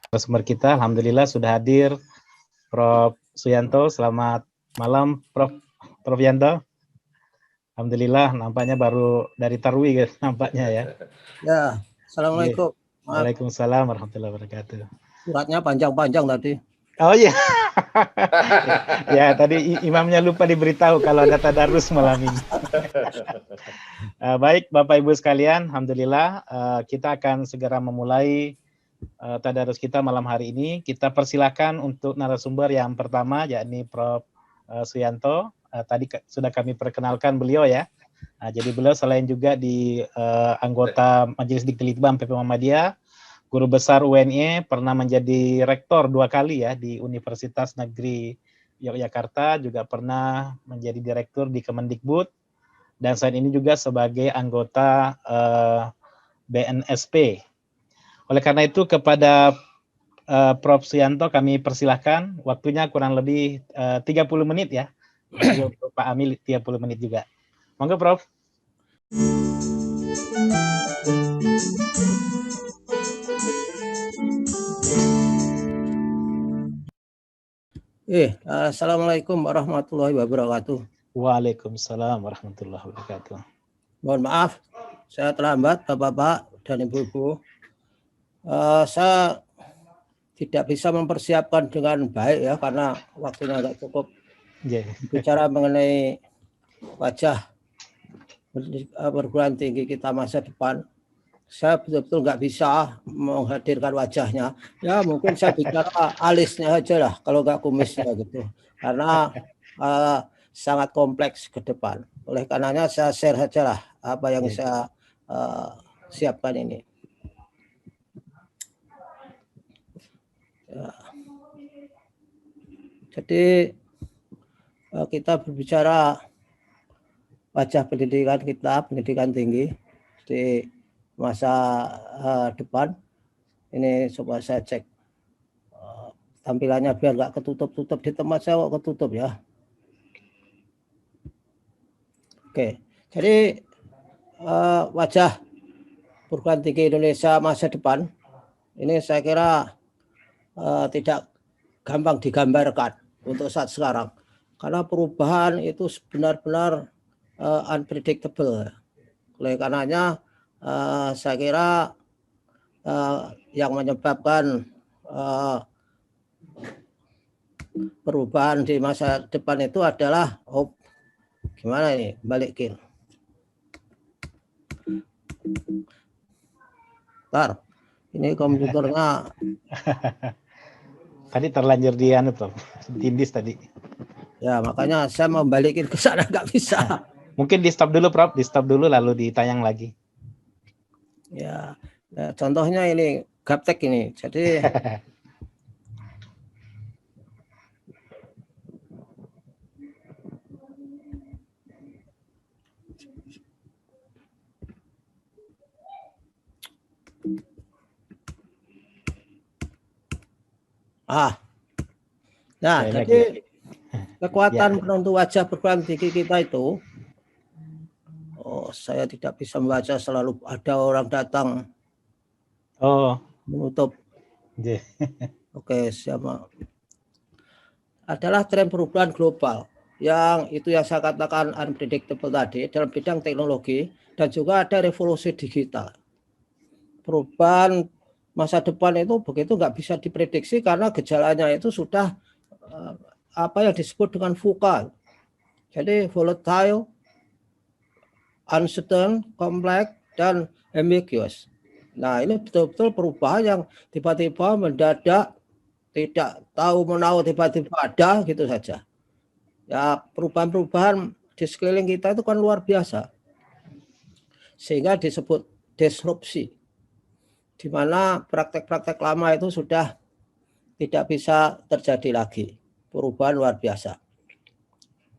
Narasumber kita, alhamdulillah sudah hadir Prof. Suyanto. Selamat malam, Prof. Yanto. Alhamdulillah, nampaknya baru dari Tarwi, guys, nampaknya ya. Ya, assalamualaikum. Waalaikumsalam warahmatullahi wabarakatuh. Suratnya panjang-panjang tadi. Oh iya, ya tadi imamnya lupa diberitahu kalau ada tadarus malam ini. Baik, Bapak Ibu sekalian, alhamdulillah kita akan segera memulai tadarus kita malam hari ini. Kita persilakan untuk narasumber yang pertama, yakni Prof. Suyanto. Tadi sudah kami perkenalkan beliau ya. Jadi beliau selain juga di anggota Majelis Diktilitbang PP Muhammadiyah, guru besar UNY, pernah menjadi rektor 2 kali ya di Universitas Negeri Yogyakarta, juga pernah menjadi direktur di Kemendikbud, dan saat ini juga sebagai anggota BNSP. Oleh karena itu kepada Prof. Suyanto kami persilahkan, waktunya kurang lebih 30 menit ya. Untuk Pak Amil 30 menit juga. Monggo Prof. Assalamualaikum warahmatullahi wabarakatuh. Waalaikumsalam warahmatullahi wabarakatuh. Mohon maaf, saya terlambat Bapak-Bapak dan Ibu-Ibu. Saya tidak bisa mempersiapkan dengan baik ya, karena waktunya nggak cukup. Bicara mengenai wajah perguruan tinggi kita masa depan, saya betul-betul nggak bisa menghadirkan wajahnya. Ya mungkin saya bicara alisnya aja lah, kalau nggak kumisnya gitu. Karena sangat kompleks ke depan. Oleh karenanya saya share saja lah apa yang saya siapkan ini. Ya. Jadi kita berbicara wajah pendidikan kita, pendidikan tinggi di masa depan. Ini coba saya cek tampilannya biar nggak ketutup-tutup. Di tempat saya kok ketutup ya. Oke, jadi wajah perguruan tinggi Indonesia masa depan ini saya kira tidak gampang digambarkan untuk saat sekarang, karena perubahan itu benar-benar unpredictable. Oleh karenanya saya kira yang menyebabkan perubahan di masa depan itu adalah gimana ini balikin. Bentar, ini komputernya tadi terlanjur di anu tuh, tindis tadi. Ya makanya saya mau balikin ke sana nggak bisa. Mungkin di stop dulu Prof, di stop dulu lalu ditayang lagi. Ya, contohnya ini gaptek ini. Jadi jadi kekuatan penentu wajah perguruan tinggi kita itu, saya tidak bisa membaca, selalu ada orang datang menutup. Oke, siapa? Adalah tren perubahan global yang itu yang saya katakan unpredictable tadi dalam bidang teknologi, dan juga ada revolusi digital. Perubahan masa depan itu begitu nggak bisa diprediksi karena gejalanya itu sudah apa yang disebut dengan VUCA. Jadi volatile, uncertain, complex, dan ambiguous. Nah ini betul-betul perubahan yang tiba-tiba mendadak, tidak tahu menahu, tiba-tiba ada gitu saja. Ya perubahan-perubahan di sekeliling kita itu kan luar biasa. Sehingga disebut disrupsi. Di mana praktek-praktek lama itu sudah tidak bisa terjadi lagi. Perubahan luar biasa.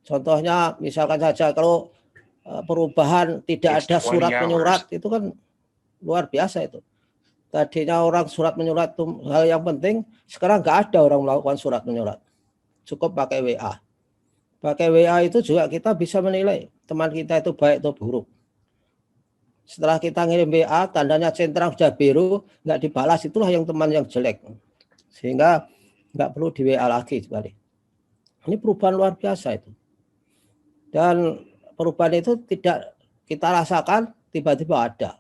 Contohnya misalkan saja kalau perubahan tidak ada surat menyurat, itu kan luar biasa itu. Tadinya orang surat menyurat itu hal yang penting, sekarang nggak ada orang melakukan surat menyurat. Cukup pakai WA. Pakai WA itu juga kita bisa menilai teman kita itu baik atau buruk. Setelah kita ngirim WA, tandanya centang sudah biru, nggak dibalas, itulah yang teman yang jelek. sehingga nggak perlu di WA lagi sekali. Ini perubahan luar biasa itu. Dan perubahan itu tidak kita rasakan tiba-tiba ada.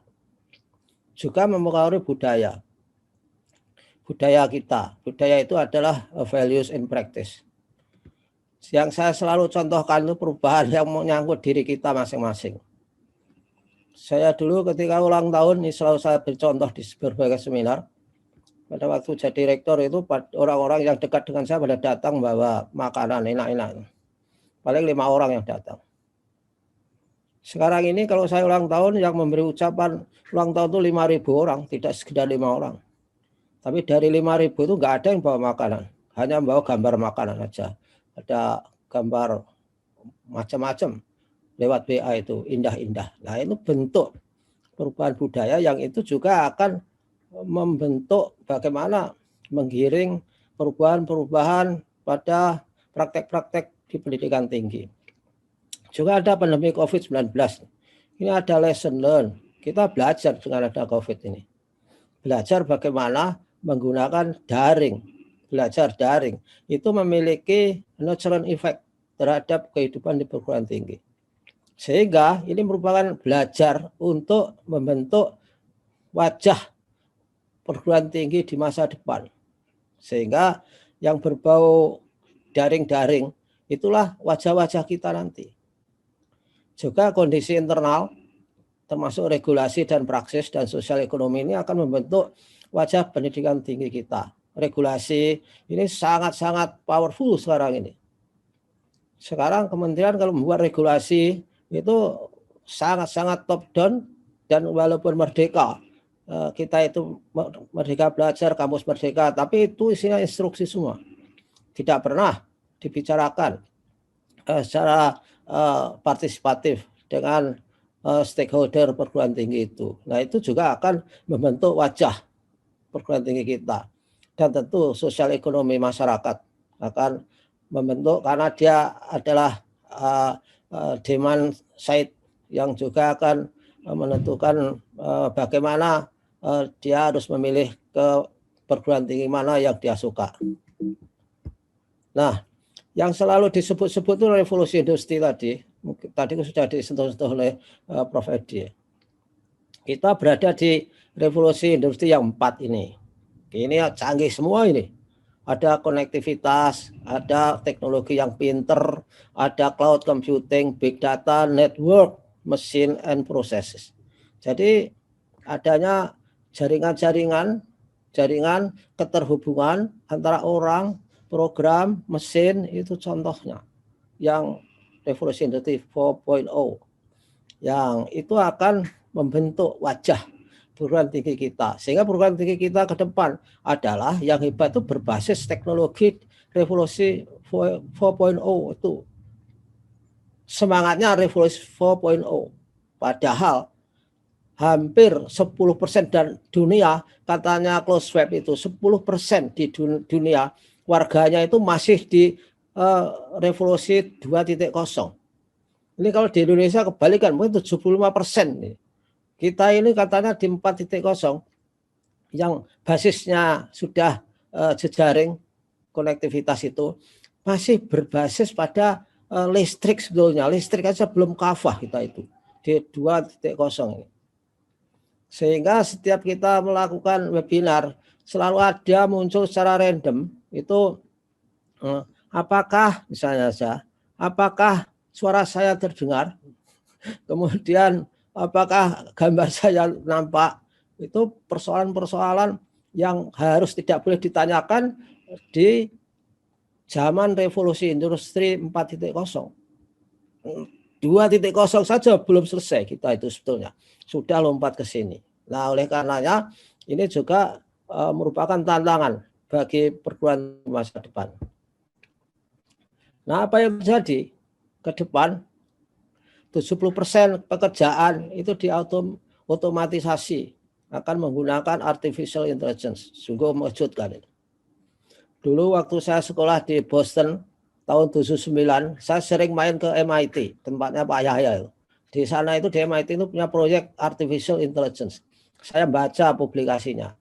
Juga mempengaruhi budaya. Budaya kita. Budaya itu adalah values in practice. Yang saya selalu contohkan itu perubahan yang menyangkut diri kita masing-masing. Saya dulu ketika ulang tahun, ini selalu saya bercontoh di berbagai seminar. Pada waktu jadi rektor itu orang-orang yang dekat dengan saya pada datang bawa makanan enak-enak. Paling 5 orang yang datang. Sekarang ini kalau saya ulang tahun yang memberi ucapan ulang tahun itu 5.000 orang, tidak sekedar 5 orang. Tapi dari 5.000 itu nggak ada yang bawa makanan, hanya bawa gambar makanan aja. Ada gambar macam-macam lewat WA itu indah-indah. Nah itu bentuk perubahan budaya yang itu juga akan membentuk bagaimana menggiring perubahan-perubahan pada praktek-praktek di pendidikan tinggi. Juga ada pandemi COVID-19. Ini ada lesson learn. Kita belajar dengan ada COVID ini. Belajar bagaimana menggunakan daring. Belajar daring. Itu memiliki nurturing effect terhadap kehidupan di perguruan tinggi. Sehingga ini merupakan belajar untuk membentuk wajah perguruan tinggi di masa depan. Sehingga yang berbau daring-daring itulah wajah-wajah kita nanti. Juga kondisi internal termasuk regulasi dan praksis dan sosial ekonomi ini akan membentuk wajah pendidikan tinggi kita. Regulasi ini sangat-sangat powerful sekarang ini. Sekarang kementerian kalau membuat regulasi itu sangat-sangat top down dan walaupun merdeka. Kita itu merdeka belajar, kampus merdeka, tapi itu isinya instruksi semua. Tidak pernah dibicarakan secara partisipatif dengan stakeholder perguruan tinggi itu. Nah itu juga akan membentuk wajah perguruan tinggi kita. Dan tentu sosial ekonomi masyarakat akan membentuk karena dia adalah demand side yang juga akan menentukan bagaimana dia harus memilih ke perguruan tinggi mana yang dia suka. Nah, yang selalu disebut-sebut itu revolusi industri tadi sudah disentuh-sentuh oleh Prof. Edi. Kita berada di revolusi industri yang 4 ini. Ini canggih semua ini. Ada konektivitas, ada teknologi yang pinter, ada cloud computing, big data, network, machine, and processes. Jadi adanya jaringan keterhubungan antara orang, program, mesin, itu contohnya yang revolusi industri 4.0 yang itu akan membentuk wajah perguruan tinggi kita, sehingga perguruan tinggi kita ke depan adalah yang hebat itu berbasis teknologi revolusi 4.0 itu semangatnya revolusi 4.0, padahal hampir 10% dan dunia, katanya Klaus Schwab itu 10% di dunia warganya itu masih di revolusi 2.0. Ini kalau di Indonesia kebalikan, mungkin 75% nih. Kita ini katanya di 4.0 yang basisnya sudah jejaring konektivitas itu masih berbasis pada listrik sebetulnya. Listrik aja belum kafah kita itu di 2.0 ini. Sehingga setiap kita melakukan webinar selalu ada muncul secara random itu apakah misalnya apakah suara saya terdengar, kemudian apakah gambar saya nampak, itu persoalan-persoalan yang harus tidak boleh ditanyakan di zaman revolusi industri 4.0. 2.0 saja belum selesai kita itu sebetulnya. Sudah lompat ke sini. Nah, oleh karenanya ini juga merupakan tantangan bagi perguruan masa depan. Nah, apa yang terjadi ke depan? 70% pekerjaan itu diotomatisasi akan menggunakan artificial intelligence. Sungguh mengejutkan. Dulu waktu saya sekolah di Boston tahun 79, saya sering main ke MIT, tempatnya Pak Yahya. Di sana itu di MIT itu punya proyek artificial intelligence. Saya baca publikasinya.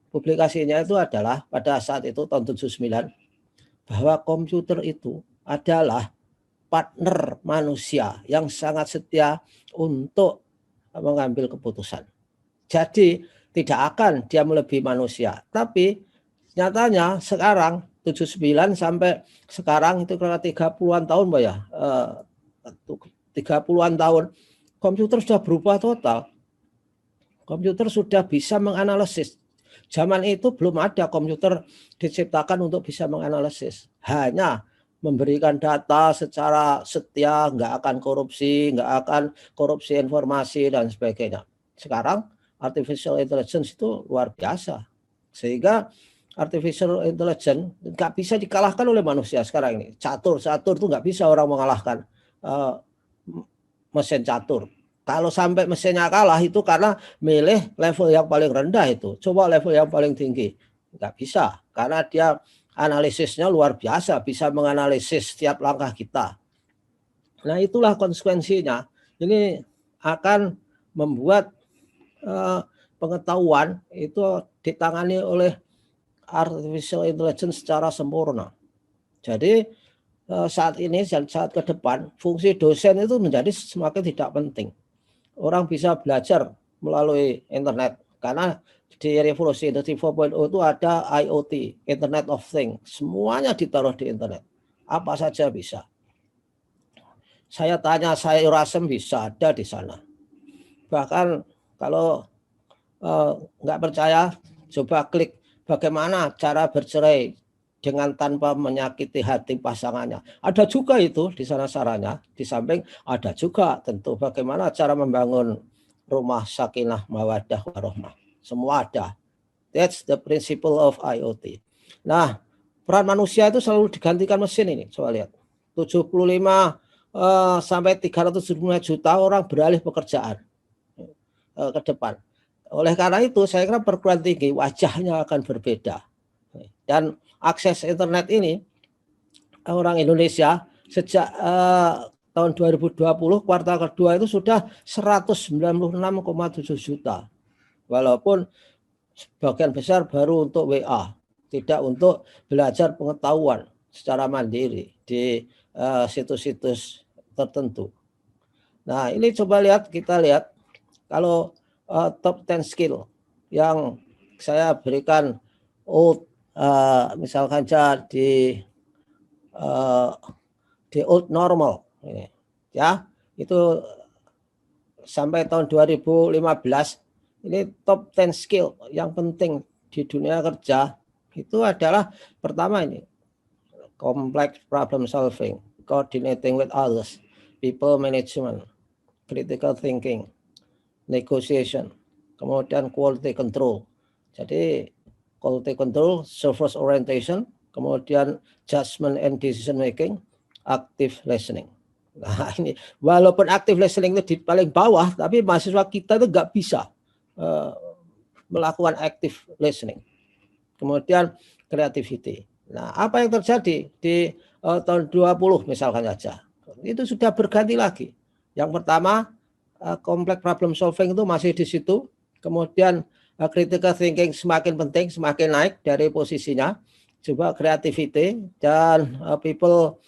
publikasinya itu adalah pada saat itu tahun 79 bahwa komputer itu adalah partner manusia yang sangat setia untuk mengambil keputusan. Jadi tidak akan dia melebihi manusia. Tapi nyatanya sekarang 79 sampai sekarang itu kira 30-an tahun Mbak ya. 30-an tahun komputer sudah berubah total. Komputer sudah bisa menganalisis. Zaman itu belum ada komputer diciptakan untuk bisa menganalisis. Hanya memberikan data secara setia, nggak akan korupsi informasi dan sebagainya. Sekarang artificial intelligence itu luar biasa. Sehingga artificial intelligence nggak bisa dikalahkan oleh manusia sekarang ini. Catur itu nggak bisa orang mengalahkan mesin catur. Kalau sampai mesinnya kalah itu karena milih level yang paling rendah itu. Coba level yang paling tinggi. Nggak bisa. Karena dia analisisnya luar biasa. Bisa menganalisis setiap langkah kita. Nah itulah konsekuensinya. Ini akan membuat pengetahuan itu ditangani oleh artificial intelligence secara sempurna. Jadi saat ini dan saat ke depan fungsi dosen itu menjadi semakin tidak penting. Orang bisa belajar melalui internet karena di revolusi industri 4.0 itu ada IoT, Internet of Things. Semuanya ditaruh di internet. Apa saja bisa. Saya tanya sayur asem bisa ada di sana. Bahkan kalau nggak percaya, coba klik bagaimana cara bercerai dengan tanpa menyakiti hati pasangannya. Ada juga itu di sana sarannya. Di samping ada juga tentu bagaimana cara membangun rumah sakinah mawaddah warahmah. Semua ada. That's the principle of IoT. Nah, peran manusia itu selalu digantikan mesin ini. Coba lihat. 75 sampai 375 juta orang beralih pekerjaan ke depan. Oleh karena itu, saya kira perguruan tinggi wajahnya akan berbeda. Dan akses internet ini orang Indonesia sejak tahun 2020 kuartal kedua itu sudah 196,7 juta. Walaupun sebagian besar baru untuk WA, tidak untuk belajar pengetahuan secara mandiri di situs-situs tertentu. Nah, ini coba kita lihat kalau top 10 skill yang saya berikan misalkan saja di old normal ini, ya itu sampai tahun 2015 ini top 10 skill yang penting di dunia kerja itu adalah pertama ini complex problem solving, coordinating with others, people management, critical thinking, negotiation, kemudian quality control. Jadi quality control, service orientation, kemudian judgment and decision making, active listening. Nah ini walaupun active listening itu di paling bawah, tapi mahasiswa kita itu nggak bisa melakukan active listening. Kemudian creativity. Nah apa yang terjadi di tahun 20 misalkan saja, itu sudah berganti lagi. Yang pertama complex problem solving itu masih di situ, kemudian critical thinking semakin penting, semakin naik dari posisinya. Coba creativity dan people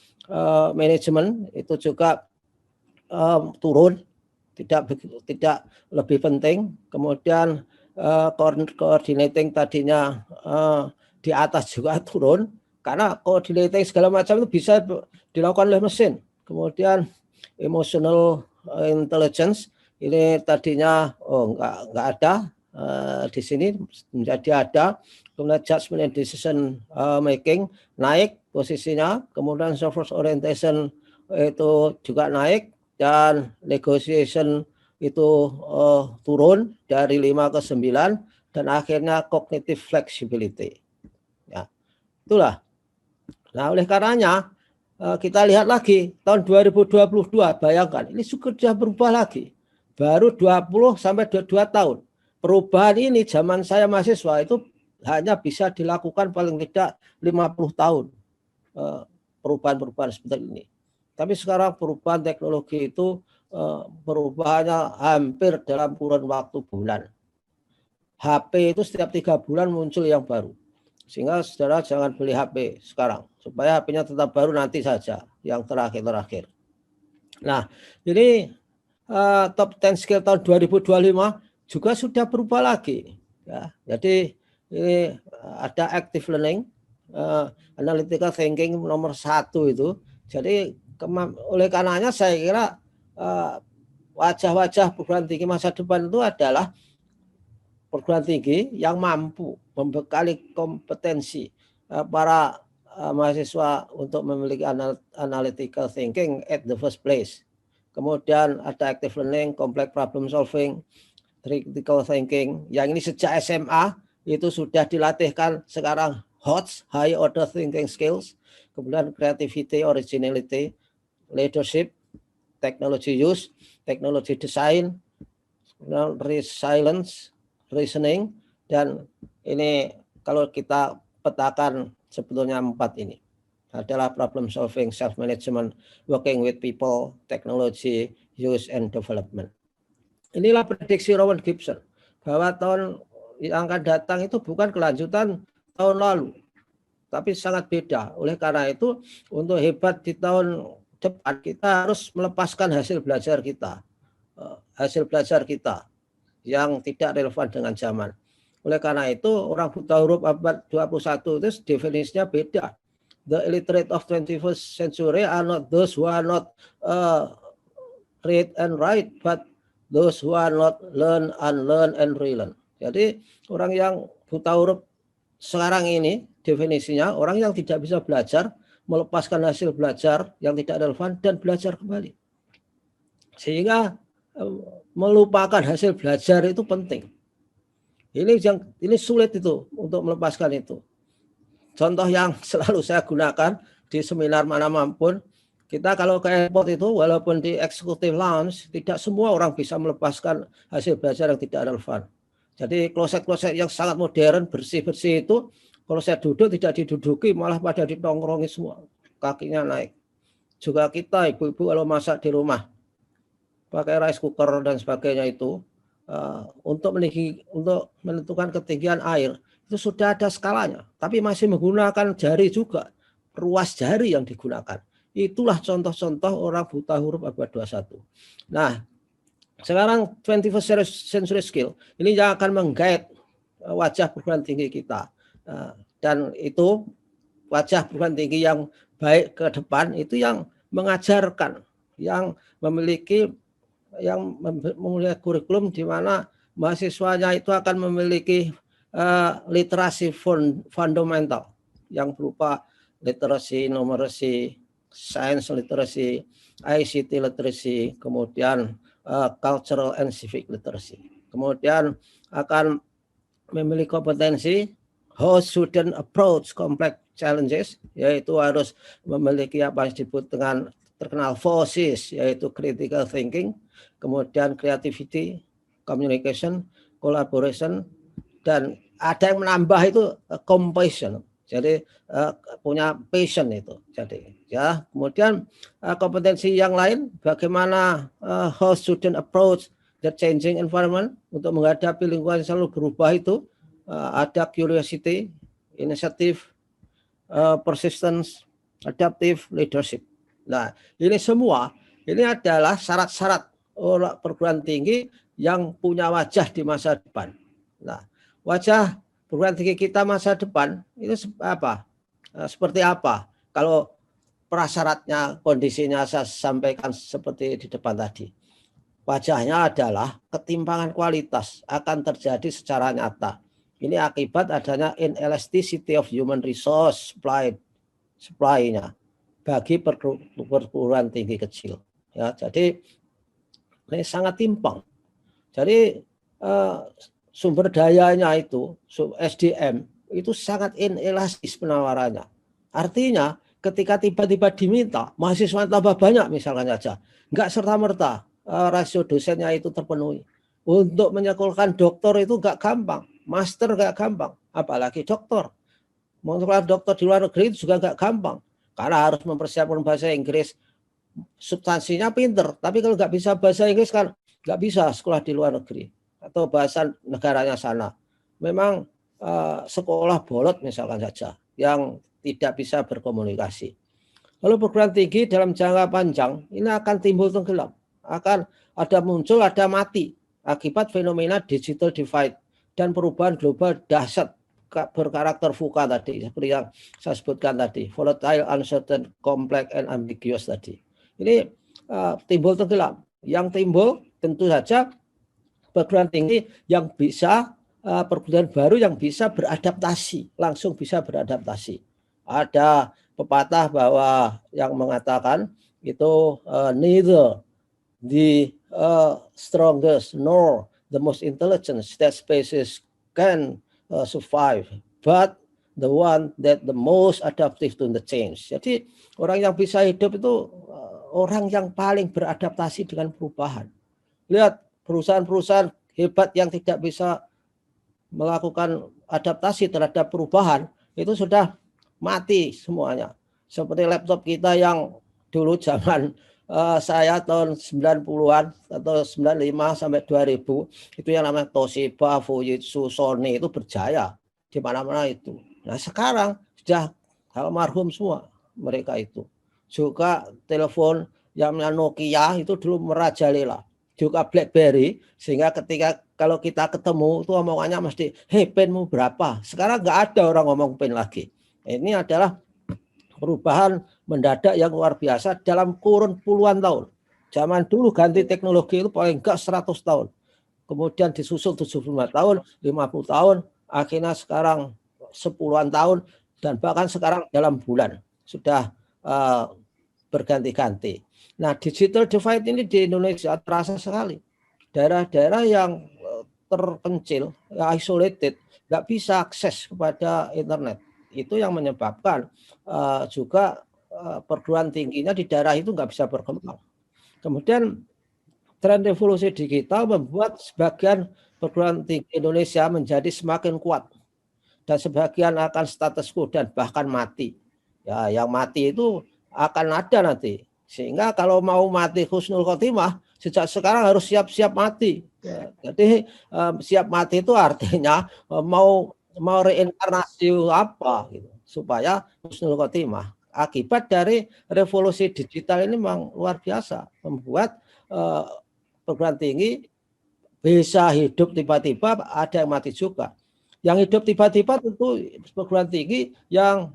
management itu juga turun, tidak lebih penting. Kemudian coordinating tadinya di atas juga turun, karena coordinating segala macam itu bisa dilakukan oleh mesin. Kemudian emotional intelligence ini tadinya nggak ada. Di sini menjadi ada. Kemudian judgment and decision making naik posisinya, kemudian service orientation itu juga naik, dan negotiation itu turun dari 5 ke 9, dan akhirnya cognitive flexibility. Ya, itulah. Nah, oleh karenanya kita lihat lagi tahun 2022, bayangkan ini sudah berubah lagi. Baru 20 sampai 22 tahun. Perubahan ini zaman saya mahasiswa itu hanya bisa dilakukan paling tidak 50 tahun. Perubahan-perubahan seperti ini. Tapi sekarang perubahan teknologi itu perubahannya hampir dalam kurun waktu bulan. HP itu setiap 3 bulan muncul yang baru. Sehingga saudara jangan beli HP sekarang, supaya HP-nya tetap baru nanti saja, yang terakhir-terakhir. Nah, ini top 10 skill tahun 2025 juga sudah berubah lagi. Ya, jadi ini ada active learning, analytical thinking nomor 1 itu. Jadi oleh karenanya saya kira wajah-wajah perguruan tinggi masa depan itu adalah perguruan tinggi yang mampu membekali kompetensi para mahasiswa untuk memiliki analytical thinking at the first place. Kemudian ada active learning, complex problem solving, critical thinking. Yang ini sejak SMA itu sudah dilatihkan, sekarang HOTS, high order thinking skills. Kemudian creativity, originality, leadership, technology use, technology design, resilience, reasoning, dan ini kalau kita petakan sebetulnya 4 ini adalah problem solving, self management, working with people, technology use and development. Inilah prediksi Rowan Gibson bahwa tahun yang akan datang itu bukan kelanjutan tahun lalu, tapi sangat beda. Oleh karena itu, untuk hebat di tahun depan kita harus melepaskan hasil belajar kita yang tidak relevan dengan zaman. Oleh karena itu, orang buta huruf abad 21 itu definisinya beda. The illiterate of 21st century are not those who are not read and write, but those who are not learn, unlearn, and relearn. Jadi orang yang buta huruf sekarang ini definisinya orang yang tidak bisa belajar, melepaskan hasil belajar yang tidak relevan dan belajar kembali. Sehingga melupakan hasil belajar itu penting. Ini sulit itu untuk melepaskan itu. Contoh yang selalu saya gunakan di seminar manapun, kita kalau ke airport itu walaupun di executive lounge tidak semua orang bisa melepaskan hasil belajar yang tidak relevan. Jadi kloset-kloset yang sangat modern, bersih-bersih itu kalau saya duduk tidak diduduki, malah pada ditongkrongi semua, kakinya naik. Juga kita ibu-ibu kalau masak di rumah pakai rice cooker dan sebagainya itu untuk menentukan ketinggian air itu sudah ada skalanya, tapi masih menggunakan jari juga, ruas jari yang digunakan. Itulah contoh-contoh orang buta huruf abad 21. Nah, sekarang 21st century skill ini yang akan menggait wajah perguruan tinggi kita, dan itu wajah perguruan tinggi yang baik ke depan itu yang mengajarkan, yang memiliki kurikulum di mana mahasiswanya itu akan memiliki literasi fundamental yang berupa literasi, numerasi, science literacy, ICT literacy, kemudian cultural and civic literacy. Kemudian akan memiliki kompetensi how student approach complex challenges, yaitu harus memiliki apa yang disebut dengan terkenal 4Cs, yaitu critical thinking, kemudian creativity, communication, collaboration, dan ada yang menambah itu compassion. Jadi punya passion itu. Jadi ya, kemudian kompetensi yang lain bagaimana how student approach the changing environment, untuk menghadapi lingkungan yang selalu berubah itu ada curiosity, initiative, persistence, adaptive leadership. Nah, ini semua ini adalah syarat-syarat orang perguruan tinggi yang punya wajah di masa depan. Nah, wajah perguruan tinggi kita masa depan itu apa? Seperti apa? Kalau prasyaratnya, kondisinya saya sampaikan seperti di depan tadi. Wajahnya adalah ketimpangan kualitas akan terjadi secara nyata. Ini akibat adanya inelasticity of human resource supply-nya bagi perguruan tinggi kecil. Ya, jadi ini sangat timpang. Jadi sumber dayanya itu SDM itu sangat inelastis penawarannya. Artinya ketika tiba-tiba diminta mahasiswa tambah banyak misalkan saja, enggak serta-merta rasio dosennya itu terpenuhi. Untuk menyekolahkan doktor itu enggak gampang, master enggak gampang, apalagi doktor. Menyekolahkan doktor di luar negeri itu juga enggak gampang, karena harus mempersiapkan bahasa Inggris. Substansinya pinter, tapi kalau nggak bisa bahasa Inggris kan nggak bisa sekolah di luar negeri atau bahasa negaranya sana. memang sekolah bolot misalkan saja yang tidak bisa berkomunikasi. Lalu perguruan tinggi dalam jangka panjang ini akan timbul tenggelam, akan ada muncul, ada mati akibat fenomena digital divide dan perubahan global dahsyat berkarakter VUCA tadi, seperti yang saya sebutkan tadi, volatile, uncertain, complex, and ambiguous tadi. Ini timbul tenggelam. Yang timbul tentu saja perguruan tinggi yang bisa, perguruan baru yang bisa beradaptasi, langsung bisa beradaptasi. Ada pepatah bahwa yang mengatakan itu neither the strongest nor the most intelligent state species can survive, but the one that the most adaptive to the change. Jadi orang yang bisa hidup itu orang yang paling beradaptasi dengan perubahan. Lihat perusahaan-perusahaan hebat yang tidak bisa melakukan adaptasi terhadap perubahan itu sudah mati semuanya. Seperti laptop kita yang dulu zaman saya tahun 90-an atau 95 sampai 2000 itu yang namanya Toshiba, Fujitsu, Sony itu berjaya di mana-mana itu. Nah sekarang sudah almarhum semua mereka itu. Juga telepon yang Nokia itu dulu merajalela. Juga BlackBerry, sehingga ketika kalau kita ketemu itu omongannya mesti, hey penmu berapa? Sekarang nggak ada orang ngomong pen lagi. Ini adalah perubahan mendadak yang luar biasa dalam kurun puluhan tahun. Zaman dulu ganti teknologi itu paling enggak 100 tahun. Kemudian disusul 75 tahun, 50 tahun, akhirnya sekarang 10-an tahun, dan bahkan sekarang dalam bulan sudah berganti-ganti. Nah, digital divide ini di Indonesia terasa sekali. Daerah-daerah yang terpencil, isolated, nggak bisa akses kepada internet. Itu yang menyebabkan juga perguruan tingginya di daerah itu nggak bisa berkembang. Kemudian tren revolusi digital membuat sebagian perguruan tinggi Indonesia menjadi semakin kuat dan sebagian akan status quo dan bahkan mati. Ya, yang mati itu akan ada nanti. Sehingga kalau mau mati husnul khotimah, sejak sekarang harus siap-siap mati. Ya, jadi siap mati itu artinya mau reinkarnasi apa gitu, supaya husnul khotimah. Akibat dari revolusi digital ini memang luar biasa, membuat perguruan tinggi bisa hidup tiba-tiba, ada yang mati juga. Yang hidup tiba-tiba tentu perguruan tinggi yang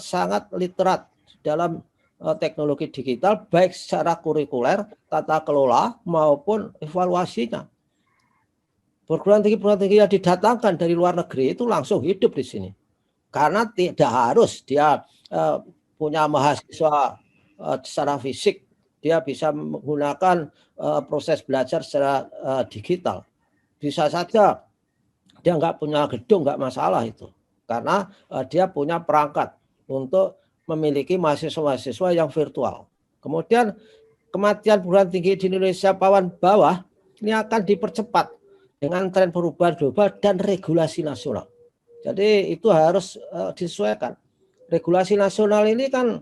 sangat literat dalam teknologi digital, baik secara kurikuler, tata kelola, maupun evaluasinya. Perguruan tinggi yang didatangkan dari luar negeri itu langsung hidup di sini. Karena tidak harus dia punya mahasiswa secara fisik, dia bisa menggunakan proses belajar secara digital. Bisa saja dia nggak punya gedung, nggak masalah itu. Karena dia punya perangkat untuk memiliki mahasiswa-mahasiswa yang virtual. Kemudian kematian perguruan tinggi di Indonesia pawan bawah ini akan dipercepat dengan tren perubahan global dan regulasi nasional. Jadi itu harus disesuaikan. Regulasi nasional ini kan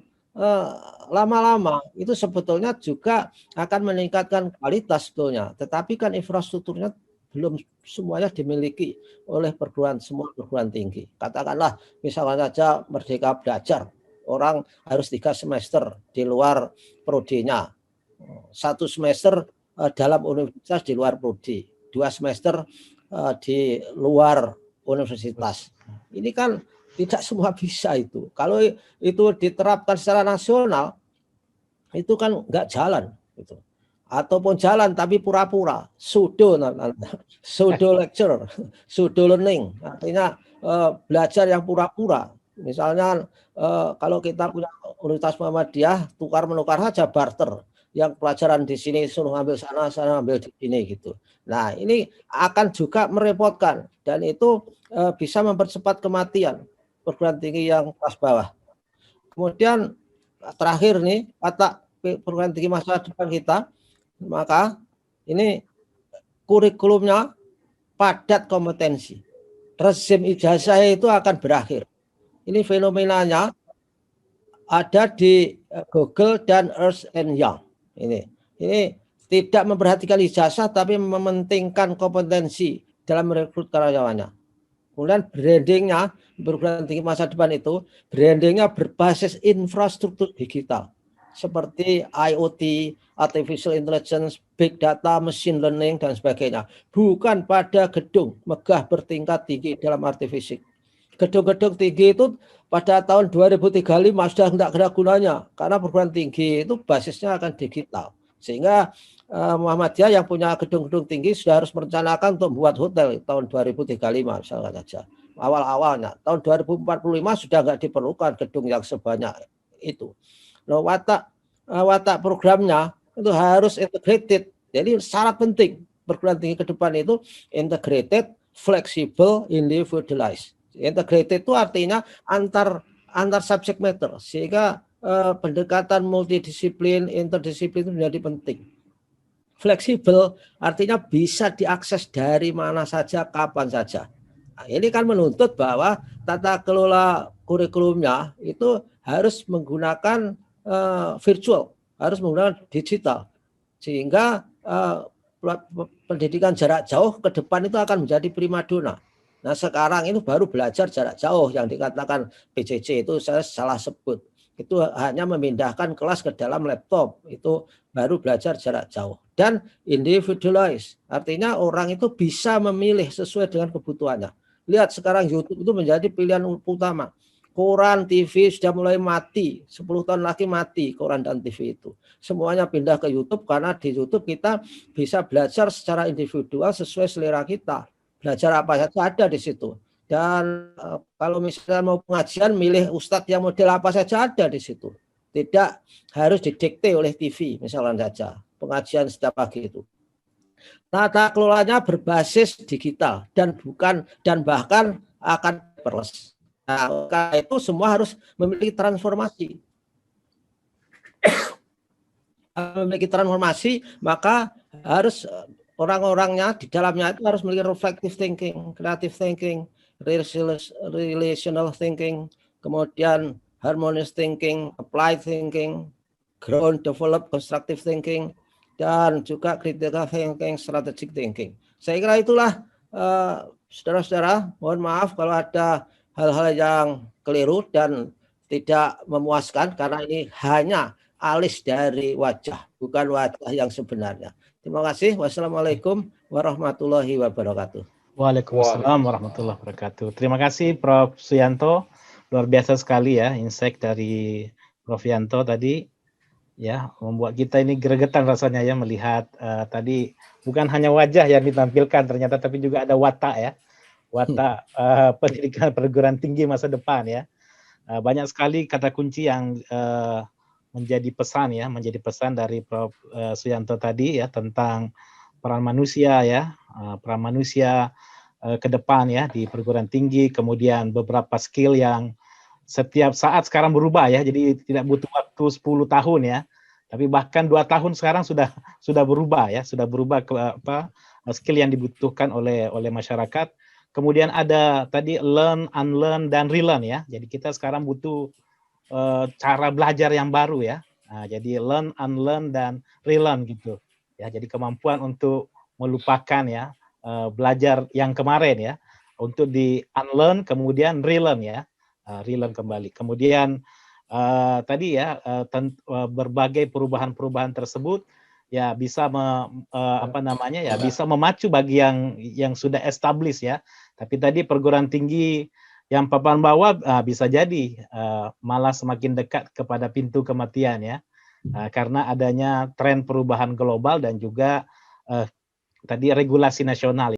lama-lama itu sebetulnya juga akan meningkatkan kualitas sebetulnya. Tetapi kan infrastrukturnya belum semuanya dimiliki oleh semua perguruan tinggi. Katakanlah misalnya saja Merdeka Belajar. Orang harus 3 semester di luar prodinya. 1 semester dalam universitas di luar prodi. 2 semester di luar universitas. Ini kan tidak semua bisa itu. Kalau itu diterapkan secara nasional, itu kan nggak jalan. Gitu. Ataupun jalan tapi pura-pura. Pseudo lecture, pseudo learning. Artinya belajar yang pura-pura. Misalnya kalau kita punya Universitas Muhammadiyah, tukar-menukar saja barter. Yang pelajaran di sini suruh ambil sana ambil di sini gitu. Nah ini akan juga merepotkan dan itu bisa mempercepat kematian perguruan tinggi yang kelas bawah. Kemudian terakhir nih kata perguruan tinggi masa depan kita, maka ini kurikulumnya padat kompetensi. Rezim ijazah itu akan berakhir. Ini fenomenanya ada di Google dan Ernst & Young. Ini tidak memperhatikan ijazah tapi mementingkan kompetensi dalam merekrut karyawannya. Kemudian brandingnya perguruan tinggi masa depan itu brandingnya berbasis infrastruktur digital seperti IoT, artificial intelligence, big data, machine learning dan sebagainya. Bukan pada gedung megah bertingkat tinggi dalam arti fisik. Gedung-gedung tinggi itu pada tahun 2035 sudah tidak ada gunanya karena perguruan tinggi itu basisnya akan digital. Sehingga Muhammadiyah yang punya gedung-gedung tinggi sudah harus merencanakan untuk membuat hotel tahun 2035 misalnya saja. Awal-awalnya tahun 2045 sudah nggak diperlukan gedung yang sebanyak itu. Nah, watak programnya itu harus integrated. Jadi syarat penting perguruan tinggi ke depan itu integrated, flexible, individualized. Integrated itu artinya antar subject matter sehingga pendekatan multidisiplin, interdisiplin itu menjadi penting. Fleksibel artinya bisa diakses dari mana saja, kapan saja. Nah, ini kan menuntut bahwa tata kelola kurikulumnya itu harus menggunakan virtual, harus menggunakan digital, sehingga pendidikan jarak jauh ke depan itu akan menjadi primadona. Nah sekarang ini baru belajar jarak jauh yang dikatakan PJJ itu saya salah sebut. Itu hanya memindahkan kelas ke dalam laptop, itu baru belajar jarak jauh. Dan individualized, artinya orang itu bisa memilih sesuai dengan kebutuhannya. Lihat sekarang YouTube itu menjadi pilihan utama. Koran, TV sudah mulai mati, 10 tahun lagi mati koran dan TV itu. Semuanya pindah ke YouTube karena di YouTube kita bisa belajar secara individual sesuai selera kita. Belajar apa saja ada di situ. Dan kalau misalnya mau pengajian, milih ustadz yang model apa saja ada di situ. Tidak harus didikte oleh TV misalnya saja. Pengajian setiap pagi itu. Tata kelolanya berbasis digital dan bahkan akan paperless. Nah, karena itu semua harus memiliki transformasi. Memiliki transformasi, maka harus orang-orangnya di dalamnya itu harus memiliki reflective thinking, creative thinking, relational thinking, kemudian harmonious thinking, applied thinking, ground develop constructive thinking, dan juga critical thinking, strategic thinking. Saya kira itulah saudara-saudara, mohon maaf kalau ada hal-hal yang keliru dan tidak memuaskan karena ini hanya alis dari wajah, bukan wajah yang sebenarnya. Terima kasih. Wassalamualaikum warahmatullahi wabarakatuh. Waalaikumsalam warahmatullahi wabarakatuh. Terima kasih Prof. Suyanto. Luar biasa sekali ya insight dari Prof. Yanto tadi. Ya, membuat kita ini gregetan rasanya ya melihat tadi bukan hanya wajah yang ditampilkan ternyata, tapi juga ada watak ya, watak pendidikan perguruan tinggi masa depan ya. Banyak sekali kata kunci yang menjadi pesan dari Prof. Suyanto tadi ya tentang peran manusia ya, peran manusia ke depan ya di perguruan tinggi, kemudian beberapa skill yang setiap saat sekarang berubah ya, jadi tidak butuh waktu 10 tahun ya, tapi bahkan 2 tahun sekarang sudah berubah ya, sudah berubah ke skill yang dibutuhkan oleh masyarakat. Kemudian ada tadi learn, unlearn dan relearn ya. Jadi kita sekarang butuh cara belajar yang baru ya. Nah, jadi learn, unlearn dan relearn gitu. Ya, jadi kemampuan untuk melupakan ya, belajar yang kemarin ya, untuk di unlearn kemudian relearn ya. Relearn kembali. Kemudian tadi ya berbagai perubahan-perubahan tersebut ya bisa bisa memacu bagi yang sudah established ya. Tapi tadi perguruan tinggi yang papan bawah bisa jadi malah semakin dekat kepada pintu kematian ya. Karena adanya tren perubahan global dan juga tadi regulasi nasional